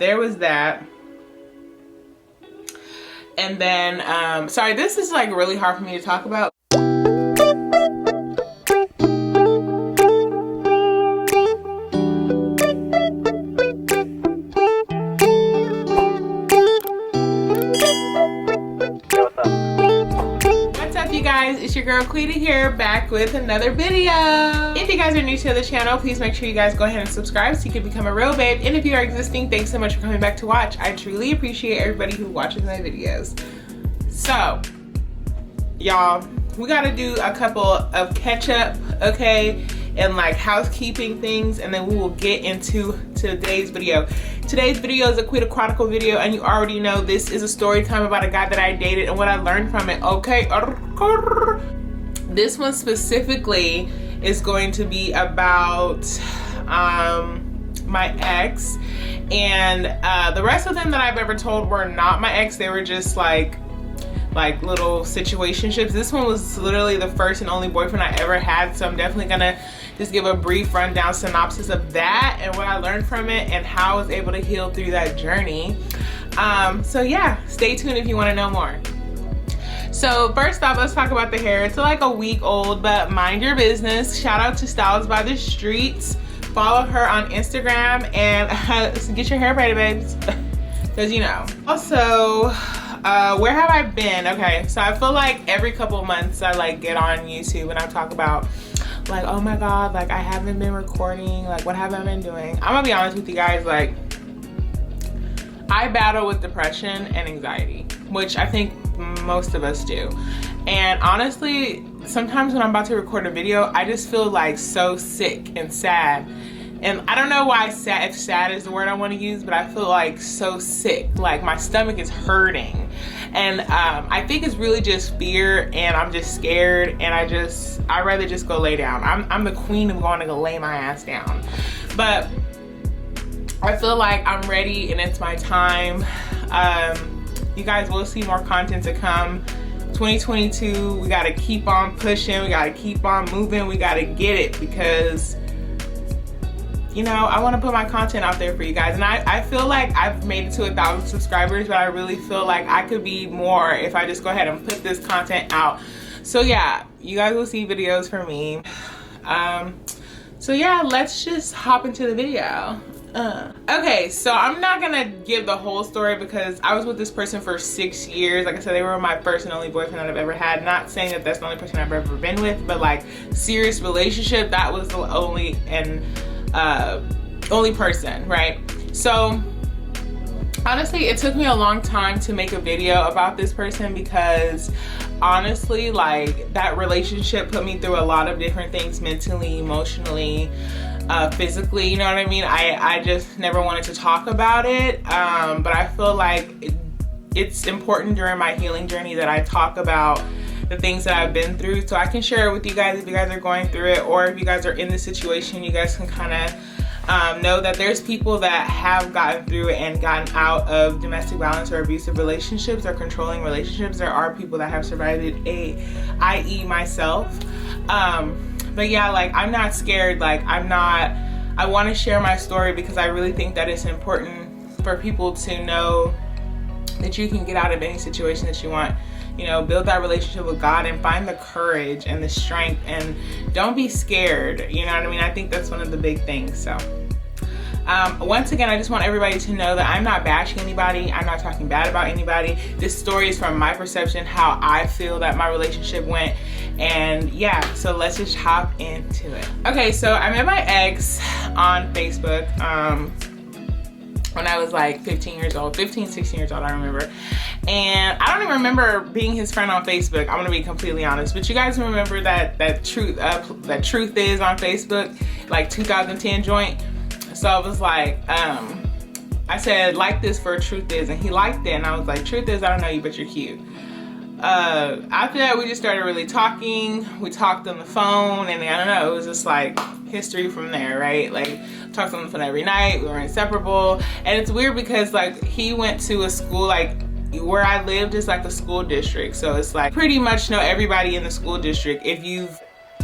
there was that. And then, sorry, this is like really hard for me to talk about. It's your girl Queida here, back with another video. If you guys are new to the channel, please make sure you guys go ahead and subscribe so you can become a real babe. And if you are existing, thanks so much for coming back to watch. I truly appreciate everybody who watches my videos. So, y'all, we gotta do a couple of catch up, okay, and like housekeeping things, and then we will get into today's video. Today's video is a Queida Chronicle video, and you already know this is a story time about a guy that I dated and what I learned from it, okay? This one specifically is going to be about my ex, and the rest of them that I've ever told were not my ex. They were just like little situationships. This one was literally the first and only boyfriend I ever had, so I'm definitely gonna just give a brief rundown synopsis of that and what I learned from it and how I was able to heal through that journey. So yeah, stay tuned if you want to know more. So first off, let's talk about the hair. It's like a week old, but mind your business. Shout out to Styles by the Streets. Follow her on Instagram and get your hair braided, babes, because you know. Also, where have I been? Okay, so I feel like every couple of months I like get on YouTube and I talk about like, oh my god, like I haven't been recording, like what have I been doing? I'm gonna be honest with you guys, like I battle with depression and anxiety, which I think most of us do. And honestly, sometimes when I'm about to record a video, I just feel like so sick and sad. And I don't know why if sad is the word I want to use, but I feel like so sick, like my stomach is hurting. And I think it's really just fear, and I'm just scared, and I'd rather just go lay down. I'm the queen of going to go lay my ass down. But I feel like I'm ready and it's my time. You guys will see more content to come. 2022, we gotta keep on pushing, we gotta keep on moving, we gotta get it, because you know, I want to put my content out there for you guys. And I feel like I've made it to 1,000 subscribers, but I really feel like I could be more if I just go ahead and put this content out. So yeah, you guys will see videos from me. So yeah, let's just hop into the video. Okay, so I'm not gonna give the whole story because I was with this person for 6 years. Like I said, they were my first and only boyfriend that I've ever had. Not saying that that's the only person I've ever been with, but like serious relationship, that was the only person, right? So honestly, it took me a long time to make a video about this person because honestly, like that relationship put me through a lot of different things, mentally, emotionally, physically, you know what I mean? I just never wanted to talk about it, but I feel like it's important during my healing journey that I talk about the things that I've been through, so I can share it with you guys if you guys are going through it, or if you guys are in this situation, you guys can kind of know that there's people that have gotten through it and gotten out of domestic violence or abusive relationships or controlling relationships. There are people that have survived it, i.e. myself. But yeah, like I'm not scared. Like I want to share my story because I really think that it's important for people to know that you can get out of any situation that you want. You know, build that relationship with God and find the courage and the strength, and don't be scared. You know what I mean? I think that's one of the big things. So once again, I just want everybody to know that I'm not bashing anybody. I'm not talking bad about anybody. This story is from my perception, how I feel that my relationship went. And yeah, so let's just hop into it. Okay, so I met my ex on Facebook when I was like 15 years old, 15, 16 years old, I remember. And I don't even remember being his friend on Facebook. I'm gonna be completely honest, but you guys remember that Truth Is on Facebook, like 2010 joint. So I was like, I said like this for Truth Is, and he liked it, and I was like, Truth Is, I don't know you, but you're cute. After that, we just started really talking. We talked on the phone, and I don't know, it was just like history from there, right? Like, talked on the phone every night. We were inseparable. And it's weird because like he went to a school, like where I lived is like a school district, so it's like pretty much know everybody in the school district. If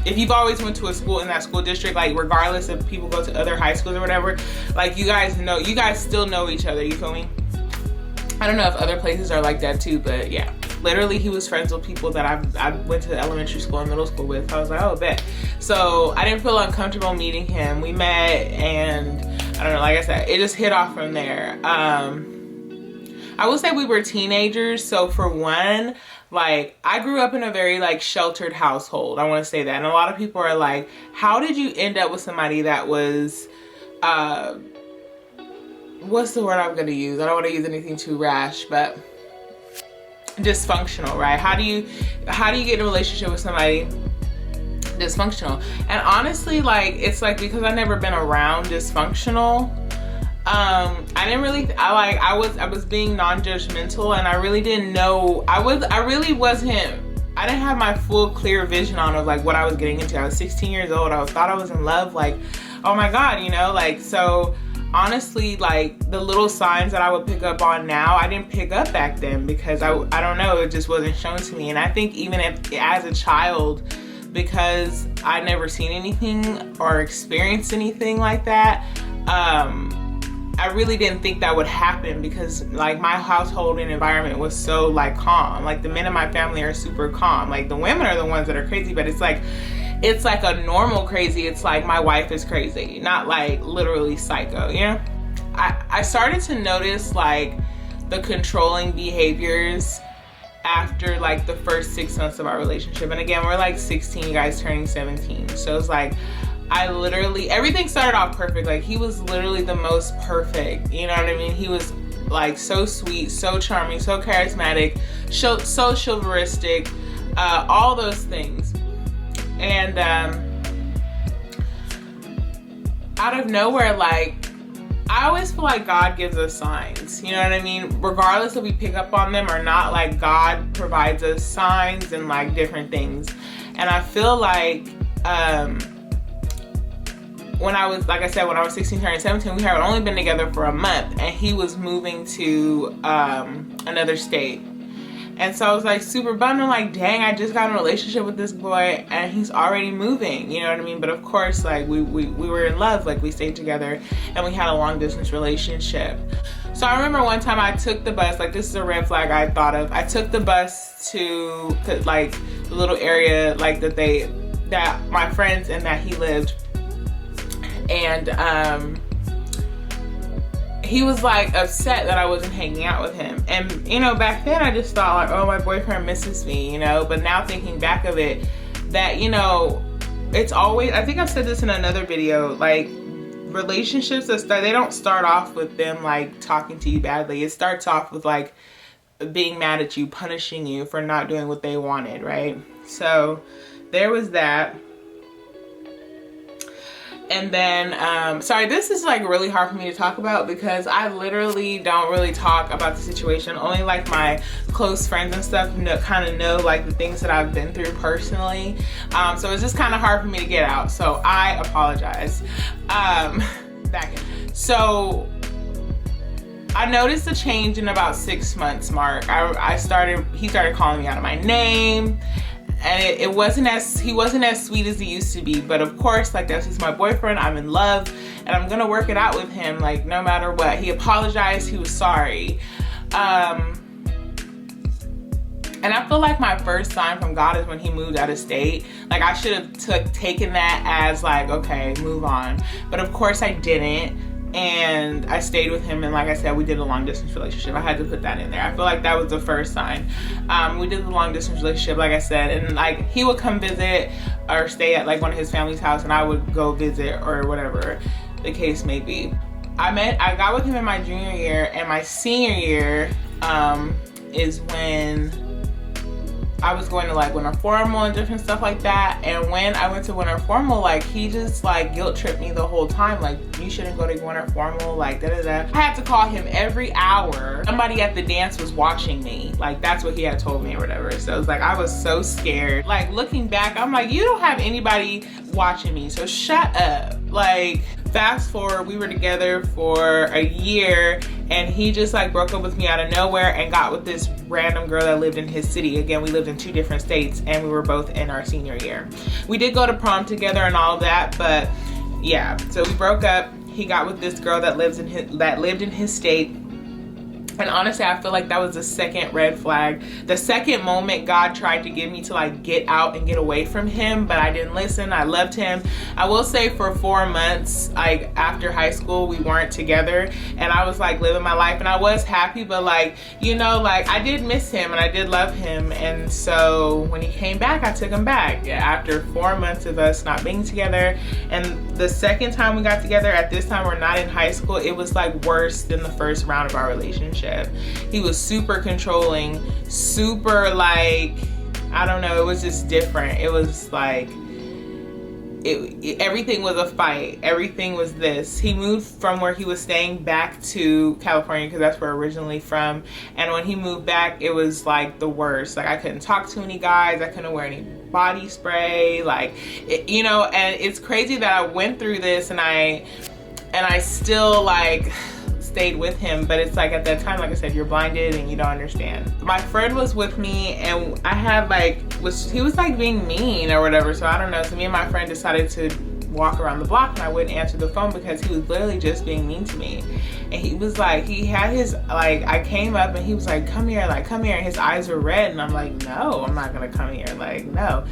if you've always went to a school in that school district, like regardless if people go to other high schools or whatever, like you guys still know each other, you feel me? I don't know if other places are like that too, but yeah. Literally, he was friends with people that I went to elementary school and middle school with. I was like, oh, bet. So I didn't feel uncomfortable meeting him. We met, and I don't know, like I said, it just hit off from there. I will say we were teenagers, so for one, like, I grew up in a very, like, sheltered household. I want to say that. And a lot of people are like, how did you end up with somebody that was, what's the word I'm going to use? I don't want to use anything too rash, but dysfunctional, right? How do you get in a relationship with somebody dysfunctional? And honestly, like, it's like, because I've never been around dysfunctional, I was being non-judgmental, and I really didn't know, I didn't have my full clear vision on of like what I was getting into. I was 16 years old. thought I was in love, like, oh my God, you know, like, so honestly, like, the little signs that I would pick up on now, I didn't pick up back then because I don't know, it just wasn't shown to me. And I think even as a child, because I'd never seen anything or experienced anything like that, I really didn't think that would happen, because like my household and environment was so like calm. Like the men in my family are super calm. Like the women are the ones that are crazy, but it's like a normal crazy. It's like my wife is crazy, not like literally psycho, you know? I started to notice like the controlling behaviors after like the first 6 months of our relationship. And again, we're like 16, you guys turning 17. So it's like, everything started off perfect. Like he was literally the most perfect, you know what I mean? He was like so sweet, so charming, so charismatic, so chivalristic, all those things. And out of nowhere, like, I always feel like God gives us signs, you know what I mean? Regardless if we pick up on them or not, like God provides us signs and like different things. And I feel like, when I was 16 turning 17, we had only been together for a month, and he was moving to another state. And so I was like super bummed. I'm like, dang, I just got in a relationship with this boy and he's already moving, you know what I mean? But of course, like we were in love, like we stayed together and we had a long distance relationship. So I remember one time I took the bus, like this is a red flag I thought of. I took the bus to like the little area like that my friends and that he lived. And he was like upset that I wasn't hanging out with him. And you know, back then I just thought like, oh, my boyfriend misses me, you know. But now thinking back of it, that, you know, it's always, I think I've said this in another video, like relationships they don't start off with them like talking to you badly. It starts off with like being mad at you, punishing you for not doing what they wanted, right? So there was that. And then, sorry, this is like really hard for me to talk about because I literally don't really talk about the situation. Only like my close friends and stuff kind of know like the things that I've been through personally. So it's just kind of hard for me to get out. So I apologize. So I noticed a change in about 6 months mark. He started calling me out of my name. And he wasn't as sweet as he used to be. But of course, like, that's just my boyfriend. I'm in love and I'm gonna work it out with him, like, no matter what. He apologized, he was sorry. And I feel like my first sign from God is when he moved out of state. Like, I should have taken that as like, okay, move on. But of course I didn't. And I stayed with him, and like I said, we did a long distance relationship. I had to put that in there. I feel like that was the first sign. We did the long distance relationship, like I said, and like he would come visit or stay at like one of his family's house, and I would go visit or whatever the case may be. I got with him in my junior year, and my senior year is when I was going to like winter formal and different stuff like that. And when I went to winter formal, like he just like guilt tripped me the whole time. Like, you shouldn't go to winter formal, like da da da. I had to call him every hour. Somebody at the dance was watching me. Like, that's what he had told me or whatever. So it was like, I was so scared. Like, looking back, I'm like, you don't have anybody watching me, so shut up. Like, fast forward, we were together for a year, and he just like broke up with me out of nowhere and got with this random girl that lived in his city. Again, we lived in 2 different states, and we were both in our senior year. We did go to prom together and all of that, but yeah, so we broke up. He got with this girl that lived in his state. And honestly, I feel like that was the second red flag. The second moment God tried to get me to like get out and get away from him, but I didn't listen. I loved him. I will say for 4 months, like after high school, we weren't together, and I was like living my life, and I was happy, but like, you know, like I did miss him and I did love him. And so when he came back, I took him back after 4 months of us not being together. And the second time we got together, at this time we're not in high school, it was like worse than the first round of our relationship. He was super controlling, super like, I don't know, it was just different. It was like, everything was a fight. Everything was this. He moved from where he was staying back to California, because that's where originally from. And when he moved back, it was like the worst. Like I couldn't talk to any guys. I couldn't wear any body spray. Like, you know, and it's crazy that I went through this and I still like stayed with him, but it's like at that time, like I said, you're blinded and you don't understand. My friend was with me, and I had like, he was like being mean or whatever, so I don't know. So me and my friend decided to walk around the block, and I wouldn't answer the phone because he was literally just being mean to me. And he was like, he had his, like, I came up and he was like, come here, like, come here. And his eyes were red, and I'm like, no, I'm not gonna come here, like, no.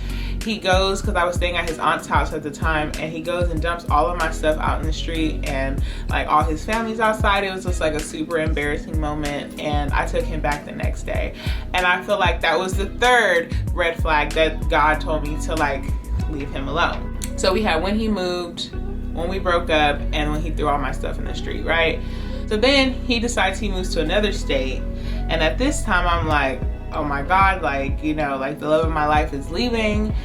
He goes, because I was staying at his aunt's house at the time, and he goes and dumps all of my stuff out in the street, and like all his family's outside. It was just like a super embarrassing moment, and I took him back the next day. And I feel like that was the third red flag that God told me to like leave him alone. So we had when he moved, when we broke up, and when he threw all my stuff in the street, right? So then he decides he moves to another state, and at this time I'm like, oh my God, like, you know, like the love of my life is leaving,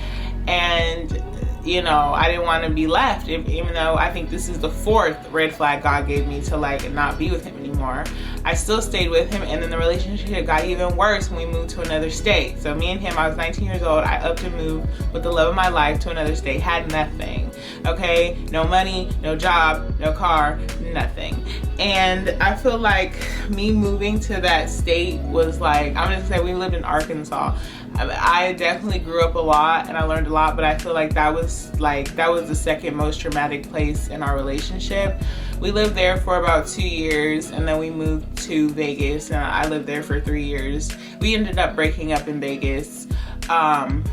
and you know, I didn't want to be left, even though I think this is the fourth red flag God gave me to like not be with him anymore. I still stayed with him, and then the relationship got even worse when we moved to another state. So me and him, I was 19 years old, I upped and moved with the love of my life to another state, had nothing, okay? No money, no job, no car, nothing. And I feel like me moving to that state was like, I'm gonna say we lived in Arkansas. I definitely grew up a lot and I learned a lot, but I feel like that was the second most traumatic place in our relationship. We lived there for about 2 years, and then we moved to Vegas, and I lived there for 3 years. We ended up breaking up in Vegas. And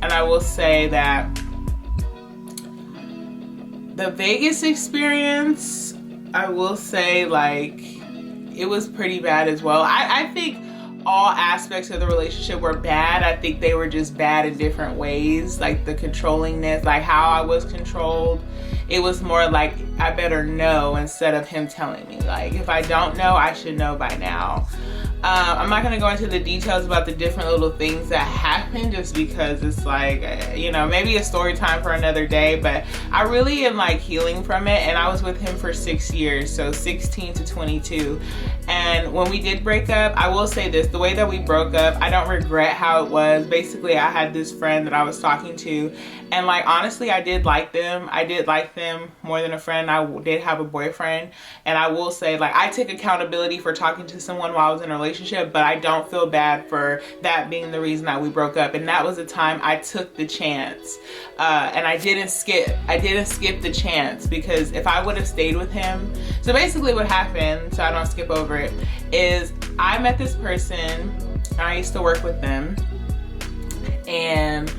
I will say that the Vegas experience, I will say like it was pretty bad as well. I think all aspects of the relationship were bad. I think they were just bad in different ways. Like the controllingness, like how I was controlled. It was more like I better know instead of him telling me. Like if I don't know, I should know by now. I'm not gonna go into the details about the different little things that happened, just because it's like, you know, maybe a story time for another day, but I really am like healing from it. And I was with him for 6 years, so 16 to 22. And when we did break up, I will say this, the way that we broke up, I don't regret how it was. Basically, I had this friend that I was talking to, and like honestly, I did like them. I did like them more than a friend. I did have a boyfriend, and I will say like I took accountability for talking to someone while I was in a relationship, but I don't feel bad for that being the reason that we broke up. And that was the time I took the chance, and I didn't skip the chance, because if I would have stayed with him, so basically what happened, so I don't skip over it, is I met this person, I used to work with them, and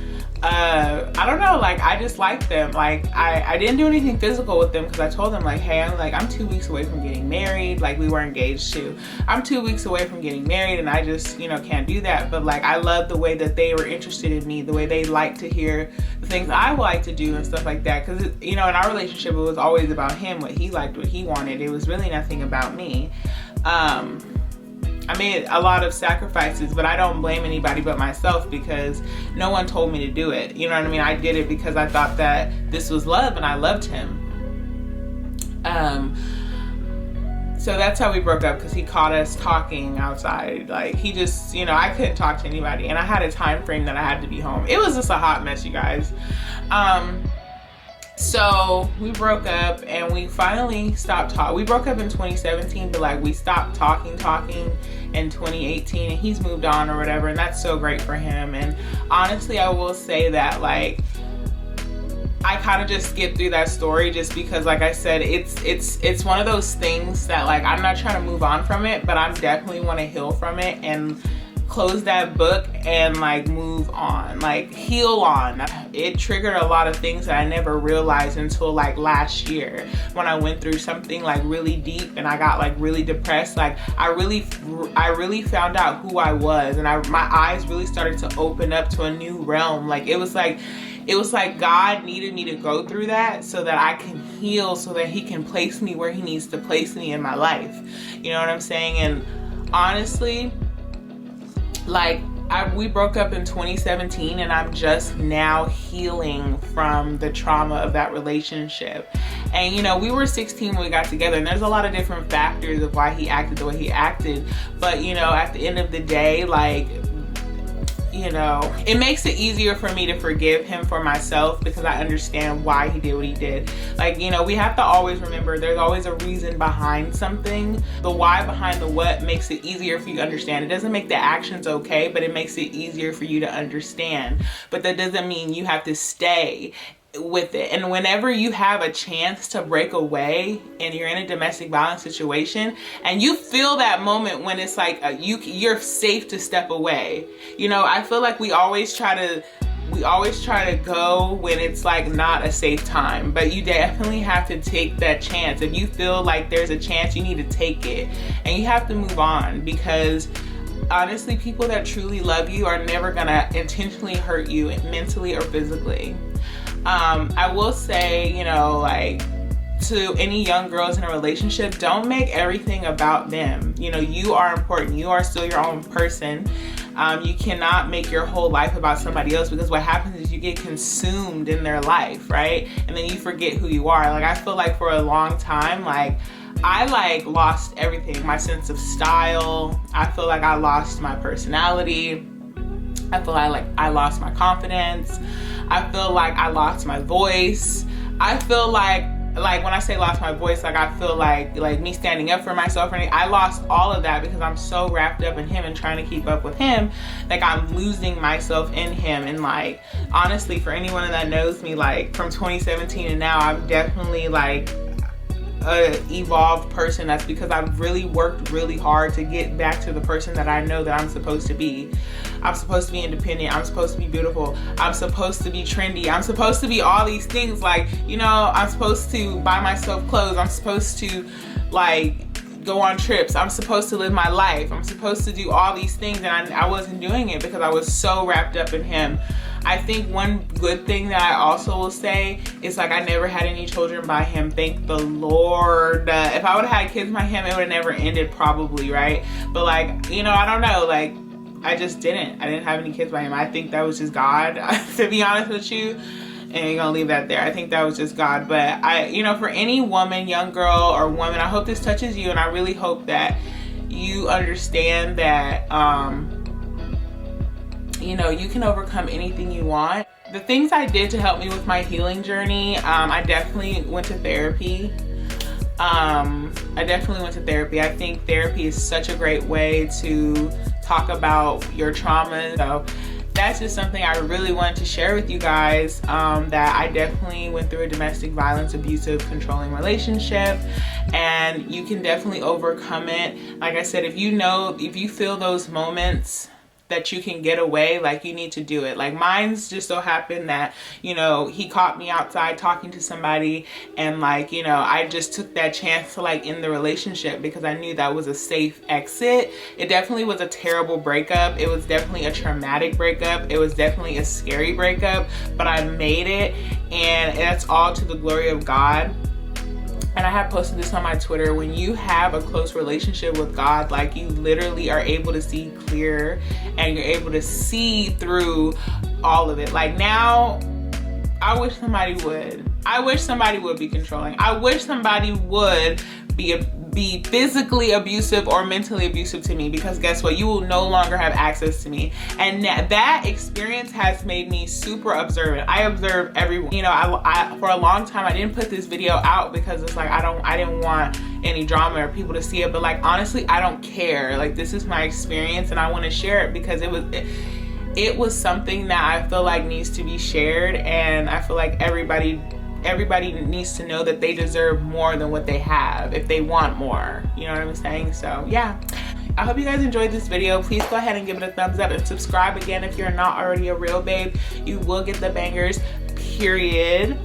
I don't know, like I just liked them. Like I didn't do anything physical with them, because I told them like, hey, I'm 2 weeks away from getting married. Like we were engaged too. I'm 2 weeks away from getting married, and I just, you know, can't do that. But like I love the way that they were interested in me, the way they like to hear the things I like to do and stuff like that. Because you know, in our relationship, it was always about him, what he liked, what he wanted. It was really nothing about me. I made a lot of sacrifices, but I don't blame anybody but myself, because no one told me to do it. You know what I mean? I did it because I thought that this was love, and I loved him. So that's how we broke up, because he caught us talking outside. Like he just, you know, I couldn't talk to anybody, and I had a time frame that I had to be home. It was just a hot mess, you guys. So we broke up and we finally stopped talking. We broke up in 2017, but like we stopped talking in 2018, and he's moved on or whatever, and that's so great for him. And honestly, I will say that like I kind of just skipped through that story just because, like I said, it's one of those things that like I'm not trying to move on from it, but I definitely want to heal from it and close that book and like move on, like heal on. It triggered a lot of things that I never realized until like last year when I went through something like really deep and I got like really depressed. Like I really found out who I was, and my eyes really started to open up to a new realm. Like it was like God needed me to go through that so that I can heal, so that he can place me where he needs to place me in my life. You know what I'm saying? And honestly, like we broke up in 2017, and I'm just now healing from the trauma of that relationship. And you know, we were 16 when we got together, and there's a lot of different factors of why he acted the way he acted. But you know, at the end of the day, like, you know, it makes it easier for me to forgive him for myself because I understand why he did what he did. Like, you know, we have to always remember there's always a reason behind something. The why behind the what makes it easier for you to understand. It doesn't make the actions okay, but it makes it easier for you to understand. But that doesn't mean you have to stay with it. And whenever you have a chance to break away and you're in a domestic violence situation and you feel that moment when it's like you're safe to step away, you know, I feel like we always try to go when it's like not a safe time, but you definitely have to take that chance. If you feel like there's a chance, you need to take it, and you have to move on, because honestly, people that truly love you are never gonna intentionally hurt you mentally or physically. I will say, you know, like, to any young girls in a relationship, don't make everything about them. You know, you are important. You are still your own person. You cannot make your whole life about somebody else, because what happens is you get consumed in their life, right? And then you forget who you are. Like, I feel like for a long time, like, I like lost everything. My sense of style. I feel like I lost my personality. I feel like I lost my confidence. I feel like I lost my voice. I feel like when I say lost my voice, like I feel like me standing up for myself or anything, I lost all of that because I'm so wrapped up in him and trying to keep up with him, like I'm losing myself in him. And like, honestly, for anyone that knows me, like from 2017 and now, I've definitely like a evolved person. That's because I've really worked really hard to get back to the person that I know that I'm supposed to be. I'm supposed to be independent. I'm supposed to be beautiful. I'm supposed to be trendy. I'm supposed to be all these things. Like, you know, I'm supposed to buy myself clothes. I'm supposed to like go on trips. I'm supposed to live my life. I'm supposed to do all these things, and I wasn't doing it because I was so wrapped up in him. I think one good thing that I also will say is like I never had any children by him, thank the Lord. If I would have had kids by him, it would have never ended probably, right? But like, you know, I don't know, like I just didn't have any kids by him. I think that was just God, to be honest with you. And you're gonna leave that there. I think that was just God. But I, you know, for any woman, young girl or woman, I hope this touches you, and I really hope that you understand that you know, you can overcome anything you want. The things I did to help me with my healing journey, I definitely went to therapy. I think therapy is such a great way to talk about your trauma. So that's just something I really wanted to share with you guys, that I definitely went through a domestic violence, abusive, controlling relationship, and you can definitely overcome it. Like I said, if you feel those moments that you can get away, like you need to do it. Like mine's just so happened that, you know, he caught me outside talking to somebody, and like, you know, I just took that chance to like end the relationship because I knew that was a safe exit. It definitely was a terrible breakup. It was definitely a traumatic breakup. It was definitely a scary breakup, but I made it, and that's all to the glory of God. And I have posted this on my Twitter. When you have a close relationship with God, like you literally are able to see clear, and you're able to see through all of it. Like now, I wish somebody would be controlling. I wish somebody would be physically abusive or mentally abusive to me, because guess what, you will no longer have access to me. And that experience has made me super observant. I observe everyone. You know, I for a long time I didn't put this video out because it's like I didn't want any drama or people to see it, but like honestly I don't care. Like, this is my experience and I want to share it because it was something that I feel like needs to be shared, and I feel like everybody needs to know that they deserve more than what they have if they want more. You know what I'm saying? So yeah, I hope you guys enjoyed this video. Please go ahead and give it a thumbs up and subscribe again if you're not already a real babe. You will get the bangers, period.